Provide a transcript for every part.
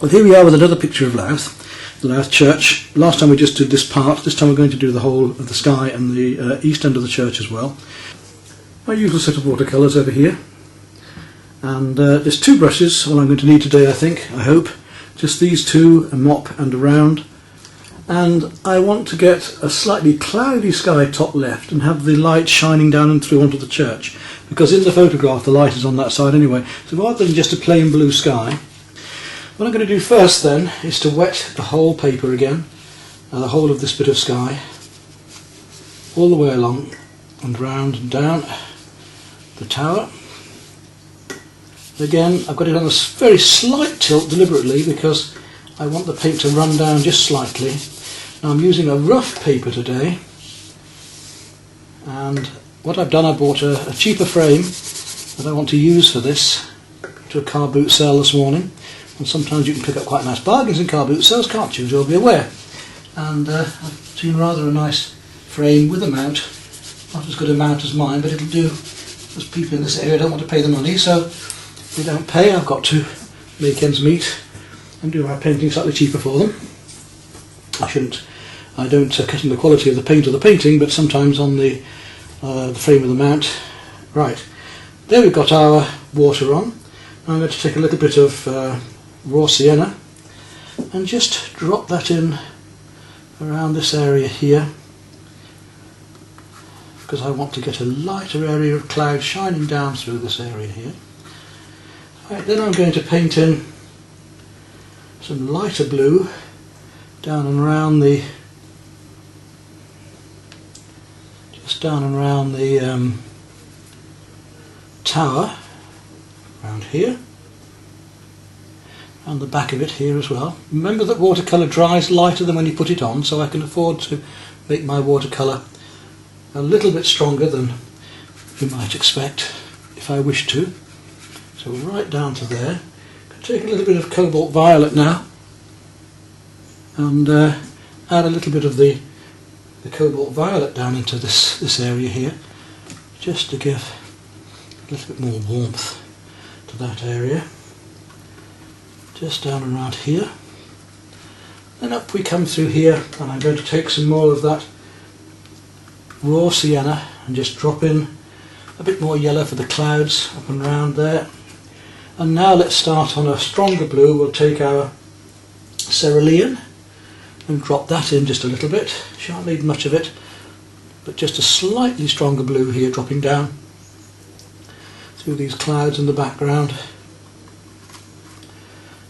Well, here we are with another picture of Louth, the Louth church. Last time we just did this part, this time we're going to do the whole of the sky and the east end of the church as well. My usual set of watercolours over here. And there's two brushes, all I'm going to need today I think, I hope. Just these two, a mop and a round. And I want to get a slightly cloudy sky top left and have the light shining down and through onto the church. Because in the photograph the light is on that side anyway. So rather than just a plain blue sky, what I'm going to do first then is to wet the whole paper again, the whole of this bit of sky, all the way along and round and down the tower. Again, I've got it on a very slight tilt deliberately because I want the paint to run down just slightly. Now I'm using a rough paper today, and what I've done, I bought a cheaper frame that I want to use for this to a car boot sale this morning. And sometimes you can pick up quite nice bargains in car boot sales, can't you, as you'll be aware. And I've seen rather a nice frame with a mount, not as good a mount as mine, but it'll do, as people in this area don't want to pay the money, so if they don't pay, I've got to make ends meet and do my painting slightly cheaper for them. I don't cut in the quality of the paint or the painting, but sometimes on the frame of the mount. Right, there we've got our water on. Now I'm going to take a little bit of raw sienna and just drop that in around this area here, because I want to get a lighter area of cloud shining down through this area here. Right, then I'm going to paint in some lighter blue down and around the tower around here, and the back of it here as well. Remember that watercolour dries lighter than when you put it on, so I can afford to make my watercolour a little bit stronger than you might expect if I wish to. So right down to there. I'll take a little bit of cobalt violet now and add a little bit of the cobalt violet down into this area here, just to give a little bit more warmth to that area. Just down around here. Then up we come through here, and I'm going to take some more of that raw sienna and just drop in a bit more yellow for the clouds up and round there. And now let's start on a stronger blue. We'll take our cerulean and drop that in just a little bit. Shan't need much of it, but just a slightly stronger blue here dropping down through these clouds in the background.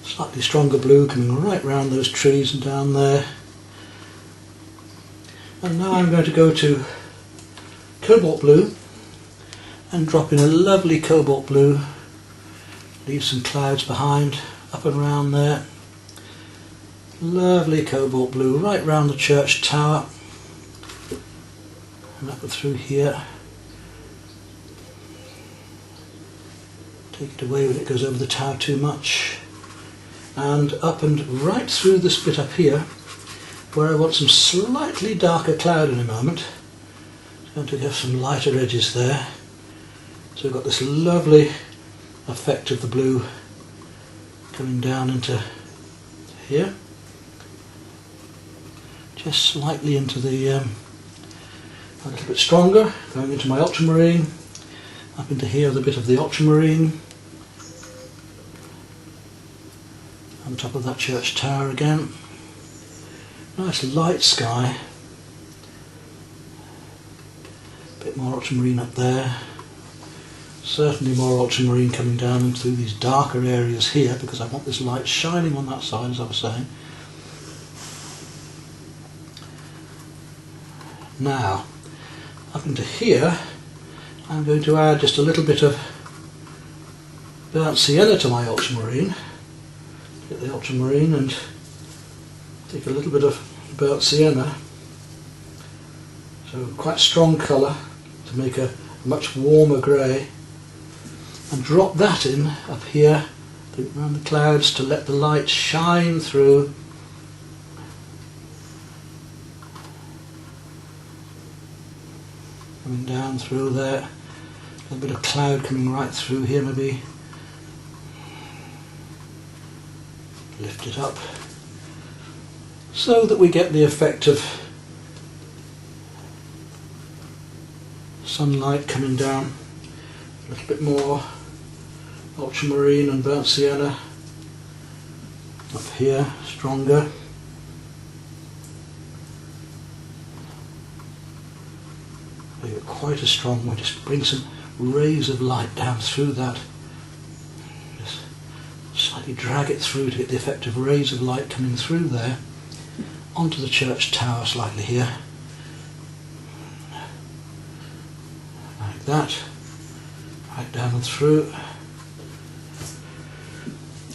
Slightly stronger blue coming right round those trees and down there. And now I'm going to go to cobalt blue and drop in a lovely cobalt blue. Leave some clouds behind, up and round there. Lovely cobalt blue right round the church tower and up and through here. Take it away when it goes over the tower too much. And up and right through this bit up here, where I want some slightly darker cloud in a moment. I'm going to have some lighter edges there. So we've got this lovely effect of the blue coming down into here. Just slightly into the, a little bit stronger, going into my ultramarine, up into here the bit of the ultramarine. On top of that church tower again. Nice light sky. A bit more ultramarine up there. Certainly more ultramarine coming down and through these darker areas here, because I want this light shining on that side, as I was saying. Now, up into here, I'm going to add just a little bit of burnt sienna to my ultramarine. Get the ultramarine and take a little bit of burnt sienna, so quite strong colour to make a much warmer grey, and drop that in up here around the clouds to let the light shine through. Coming down through there, a little bit of cloud coming right through here maybe. lift it up so that we get the effect of sunlight coming down, a little bit more ultramarine and burnt sienna up here, stronger. Make it quite as strong. We just bring some rays of light down through that. Just slightly drag it through to get the effect of rays of light coming through there onto the church tower slightly here. Like that. Right down and through.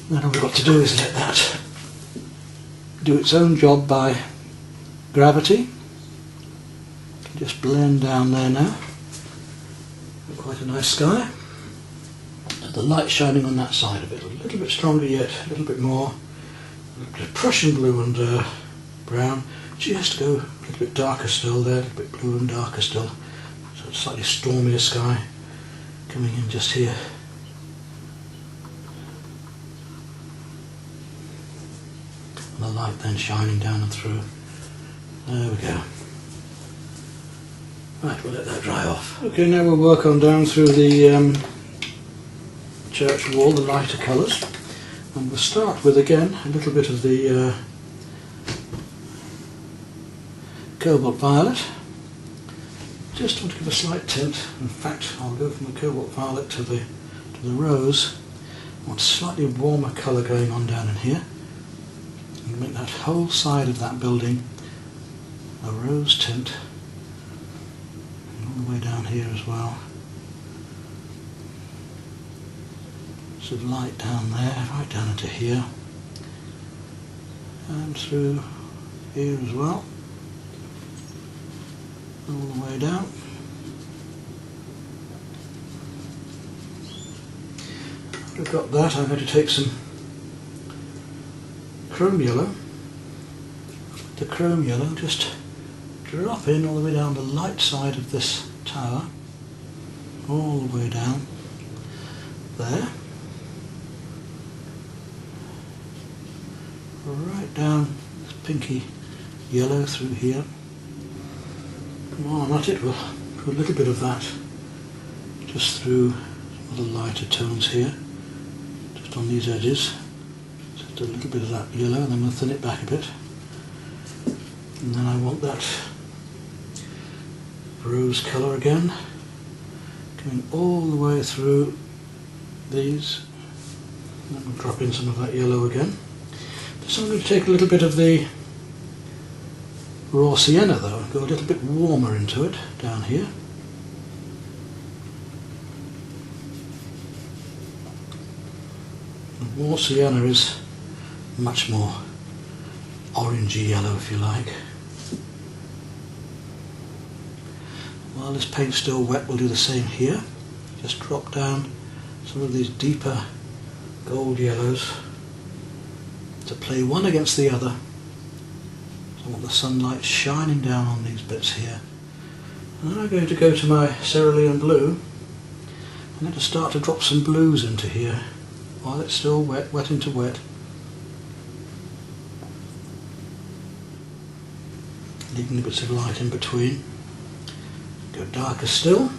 Then all we've got to do is let that do its own job by gravity. Just blend down there now. Quite a nice sky. The light shining on that side of it, a little bit stronger yet, a little bit more. A little bit of Prussian blue and brown. Just go a little bit darker still there, a little bit blue and darker still. So it's slightly stormier sky coming in just here. And the light then shining down and through. There we go. Right, we'll let that dry off. Okay, now we'll work on down through the church wall, the lighter colours. And we'll start with, again, a little bit of the cobalt violet. Just want to give a slight tint. In fact, I'll go from the cobalt violet to the rose. I want a slightly warmer colour going on down in here. And make that whole side of that building a rose tint. All the way down here as well. Sort of light down there, right down into here. And through here as well. All the way down. After I've got that, I'm going to take some chrome yellow. The chrome yellow, just drop in all the way down the light side of this tower, all the way down there, right down this pinky yellow through here. While I'm at it, we'll put a little bit of that just through some of the lighter tones here, just on these edges. Just a little bit of that yellow, and then we'll thin it back a bit. And then I want that rose colour again, coming all the way through these. And then we'll drop in some of that yellow again. So I'm going to take a little bit of the raw sienna though, and go a little bit warmer into it down here. The raw sienna is much more orangey yellow, if you like. While this paint's still wet, we'll do the same here. Just drop down some of these deeper gold yellows to play one against the other. So I want the sunlight shining down on these bits here. And then I'm going to go to my cerulean blue. I'm going to start to drop some blues into here while it's still wet, wet into wet. Leaving the bits of light in between. Go darker still,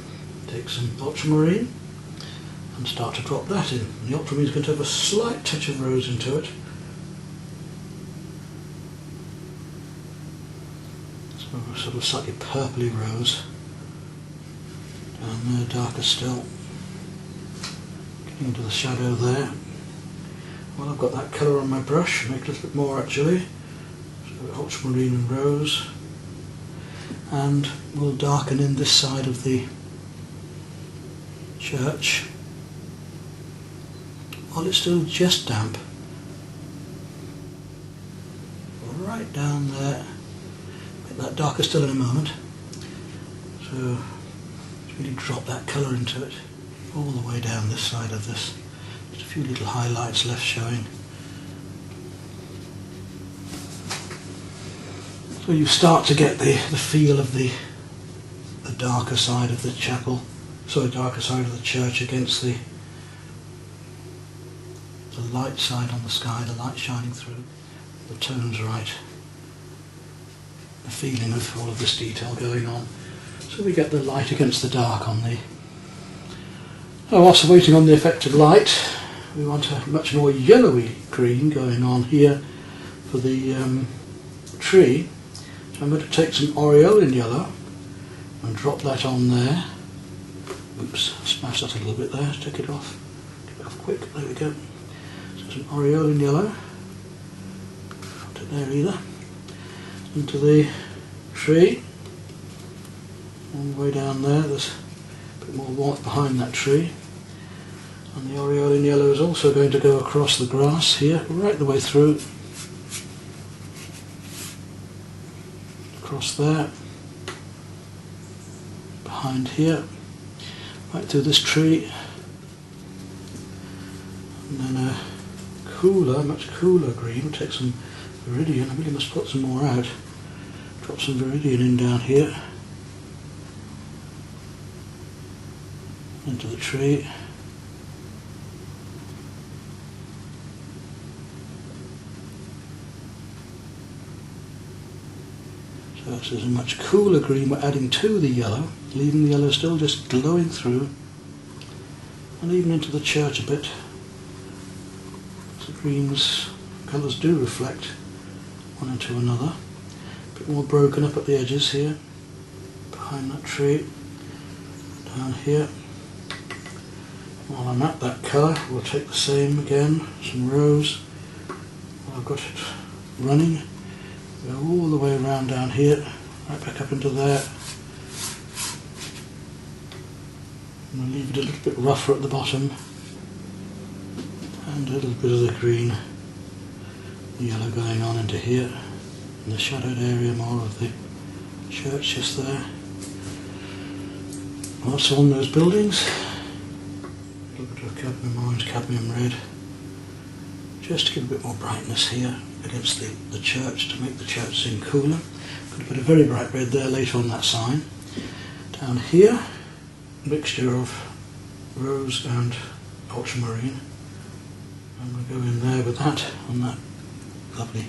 take some ultramarine and start to drop that in. And the ultramarine is going to have a slight touch of rose into it. So sort of slightly purpley rose. Down there, darker still. Getting into the shadow there. Well, I've got that colour on my brush, make a little bit more actually. So ultramarine and rose. And we'll darken in this side of the church while it's still just damp. Right down there. Make that darker still in a moment. So just really drop that colour into it all the way down this side of this. Just a few little highlights left showing. So you start to get the feel of the darker side of the chapel, sorry, darker side of the church against the the light side on the sky, the light shining through, the tones right, the feeling of all of this detail going on. So we get the light against the dark on the... Whilst waiting on the effect of light, we want a much more yellowy green going on here for the tree. So I'm going to take some aureolin yellow and drop that on there. Oops, smash that a little bit there, take it off. Get it off quick, there we go. So some aureolin yellow. Not it there either. Into the tree. All the way down there, there's a bit more warmth behind that tree. And the aureolin yellow is also going to go across the grass here, right the way through. Across there. Behind here. Right through this tree. And then a cooler, much cooler green. We'll take some viridian. I really must put some more out. Drop some viridian in down here. Into the tree. So this is a much cooler green we're adding to the yellow, leaving the yellow still just glowing through, and even into the church a bit. The greens colours do reflect one into another. A bit more broken up at the edges here, behind that tree, down here. While I'm at that colour, we'll take the same again, some rose. I've got it running, go all the way around down here, right back up into there. And we'll leave it a little bit rougher at the bottom, and a little bit of the green, the yellow going on into here, in the shadowed area more of the church just there. Also on those buildings, a little bit of cadmium orange, cadmium red, just to give a bit more brightness here against the church, to make the church seem cooler. Could have put a very bright red there later on that sign. Down here, a mixture of rose and ultramarine. And we'll go in there with that on that lovely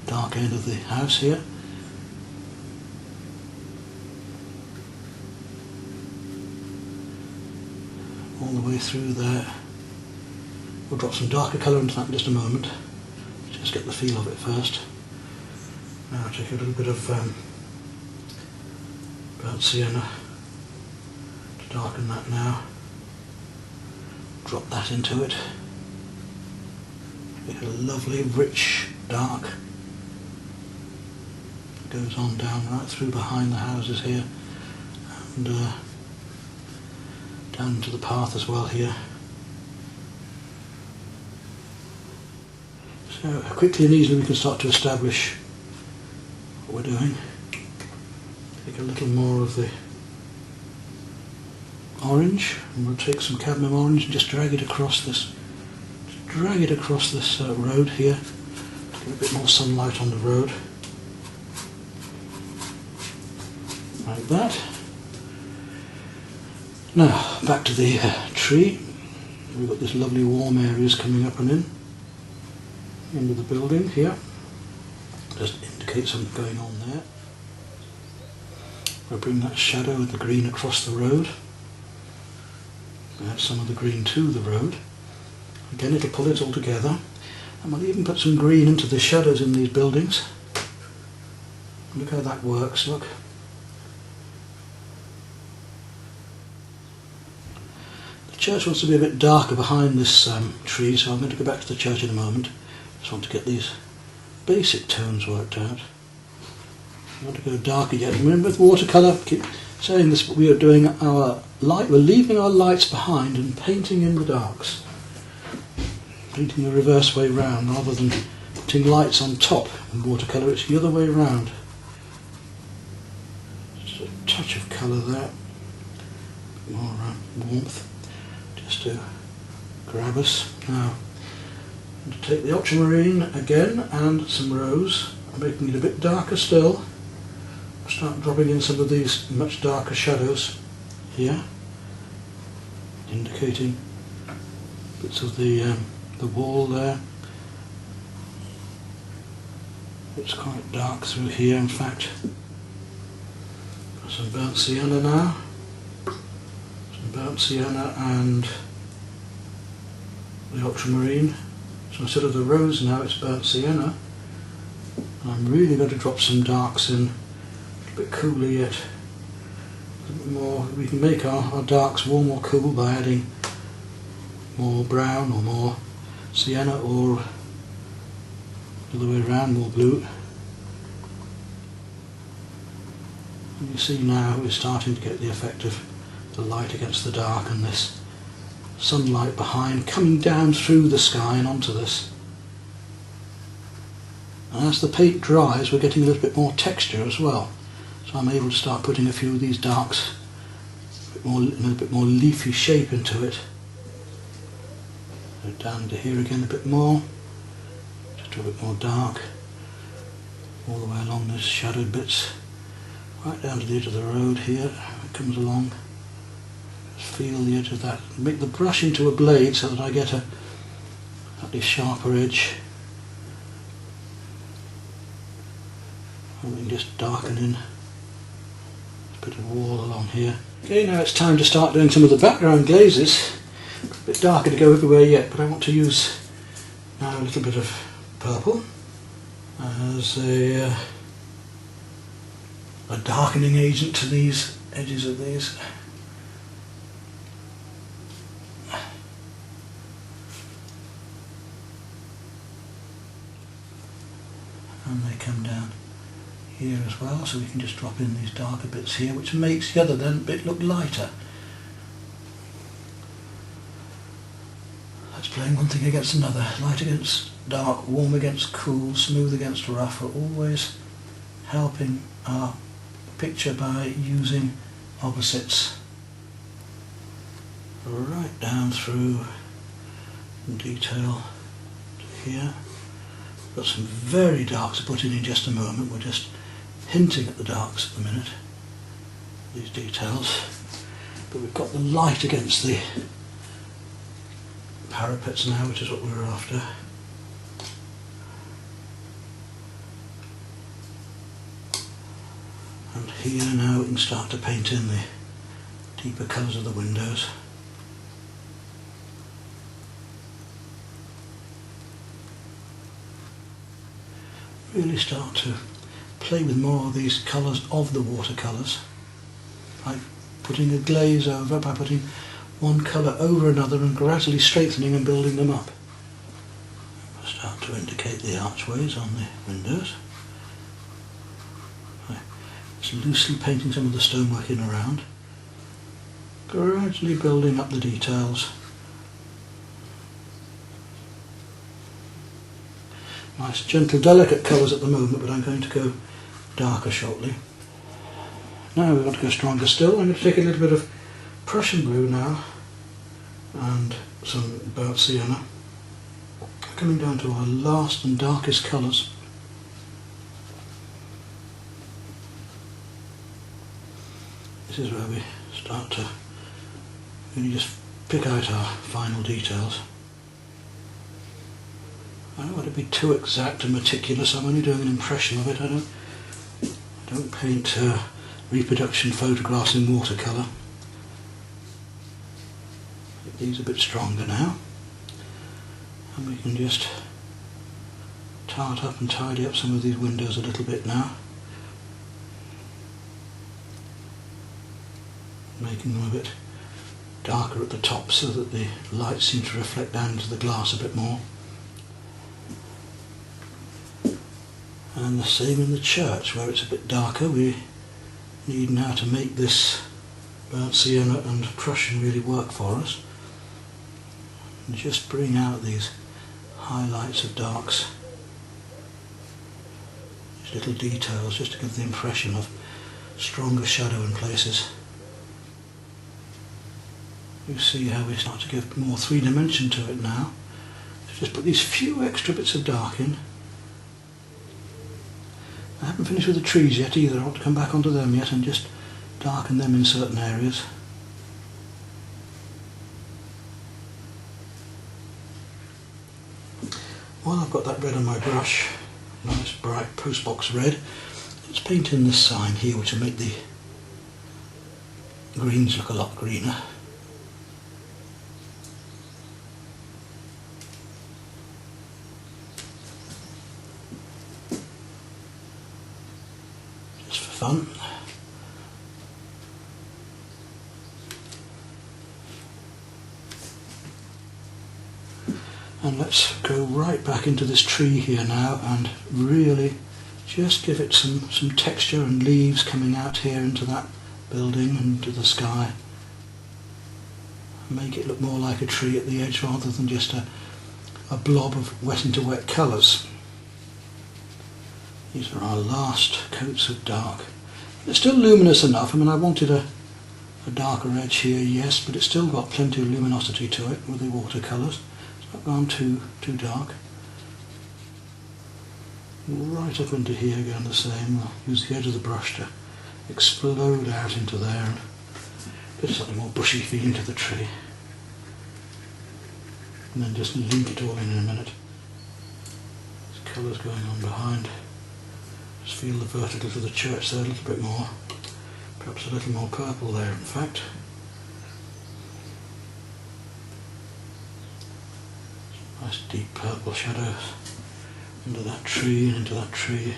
dark end of the house here. All the way through there. We'll drop some darker colour into that in just a moment. Just get the feel of it first. Now I'll take a little bit of burnt sienna to darken that now. Drop that into it. Get a lovely, rich, dark. It goes on down right through behind the houses here, and down into the path as well here. So quickly and easily we can start to establish what we're doing. Take a little more of the orange, and we'll take some cadmium orange and just drag it across this. Road here. To give a bit more sunlight on the road. Like that. Now back to the tree. We've got this lovely warm areas coming up and in. Into the building here. Just indicate something going on there. We'll bring that shadow of the green across the road. Add some of the green to the road. Again, it'll pull it all together. And we'll even put some green into the shadows in these buildings. Look how that works, look. The church wants to be a bit darker behind this tree, so I'm going to go back to the church in a moment. Just want to get these basic tones worked out. I want to go darker yet. Remember with watercolour, keep saying this, but we are doing our light, we're leaving our lights behind and painting in the darks. Painting the reverse way round rather than putting lights on top in watercolour, it's the other way round. Just a touch of colour there, more warmth, just to grab us. Now, I'm going to take the ultramarine again and some rose, I'm making it a bit darker still. I'll start dropping in some of these much darker shadows here, indicating bits of the the wall there. It's quite dark through here, in fact. Got some burnt sienna now. Some burnt sienna and the ultramarine. So instead of the rose now it's burnt sienna. I'm really going to drop some darks in, a bit cooler yet. A bit more. We can make our darks warm or cool by adding more brown or more sienna, or the other way around, more blue. And you see now we're starting to get the effect of the light against the dark and this sunlight behind coming down through the sky and onto this. And as the paint dries we're getting a little bit more texture as well. So I'm able to start putting a few of these darks a little bit more leafy shape into it. So down to here again a bit more, just a bit more dark, all the way along those shadowed bits, right down to the edge of the road here. It comes along, just feel the edge of that, make the brush into a blade so that I get a slightly sharper edge. And we can just darken in a bit of wall along here. Okay, now it's time to start doing some of the background glazes. A bit darker to go everywhere yet, but I want to use now a little bit of purple as a darkening agent to these edges of these. And they come down here as well, so we can just drop in these darker bits here, which makes the other then bit look lighter. That's playing one thing against another. Light against dark, warm against cool, smooth against rough are always helping our picture by using opposites. Right down through detail to here. Got some very darks to put in just a moment. We're just hinting at the darks at the minute, these details, but we've got the light against the parapets now, which is what we were after. And here now we can start to paint in the deeper colours of the windows. Really start to play with more of these colours of the watercolours, like putting a glaze over, by putting one colour over another and gradually strengthening and building them up. We'll start to indicate the archways on the windows. Just loosely painting some of the stonework in around, gradually building up the details. Nice gentle delicate colours at the moment, but I'm going to go darker shortly. Now we want to go stronger still. I'm going to take a little bit of Prussian blue now and some burnt sienna, coming down to our last and darkest colours. This is where we start to really just pick out our final details. I don't want to be too exact and meticulous. I'm only doing an impression of it. I don't paint reproduction photographs in watercolour. Make these a bit stronger now, and we can just tart up and tidy up some of these windows a little bit now, making them a bit darker at the top so that the light seems to reflect down into the glass a bit more. And the same in the church, where it's a bit darker. We need now to make this burnt sienna and Prussian really work for us, and just bring out these highlights of darks, these little details, just to give the impression of stronger shadow in places. You see how we start to give more three dimension to it now. So just put these few extra bits of dark in. I haven't finished with the trees yet either. I want to come back onto them yet and just darken them in certain areas. while I've got that red on my brush, nice bright postbox red, let's paint in this sign here, which will make the greens look a lot greener. Just for fun. And let's go right back into this tree here now and really just give it some texture and leaves coming out here into that building and into the sky. Make it look more like a tree at the edge rather than just a blob of wet into wet colours. These are our last coats of dark. It's still luminous enough. I mean, I wanted a darker edge here, yes, but it's still got plenty of luminosity to it with the watercolours. It's not gone too dark. Right up into here again the same. I'll use the edge of the brush to explode out into there and get something more bushy feeling to the tree. And then just link it all in a minute. There's colours going on behind. Just feel the verticals of the church there a little bit more. Perhaps a little more purple there in fact. Nice deep purple shadows under that tree and into that tree.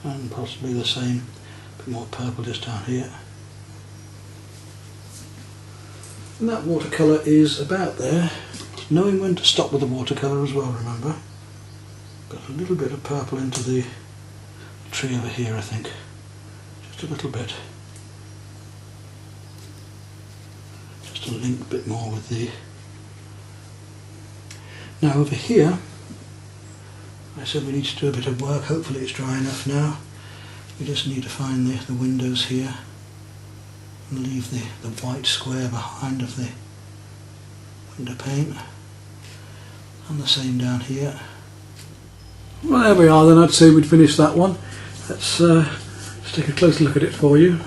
And possibly the same, a bit more purple just down here. And that watercolour is about there. Knowing when to stop with the watercolour as well, remember. Got a little bit of purple into the tree over here, I think. Just a little bit. Just to link a bit more with the... Now over here, I said we need to do a bit of work. Hopefully it's dry enough now. We just need to find the windows here and leave the white square behind of the window pane. And the same down here. Well, there we are then. I'd say we'd finish that one. Let's just take a closer look at it for you.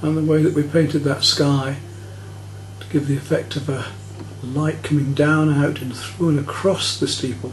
And the way that we painted that sky to give the effect of a light coming down, out and through and across the steeple.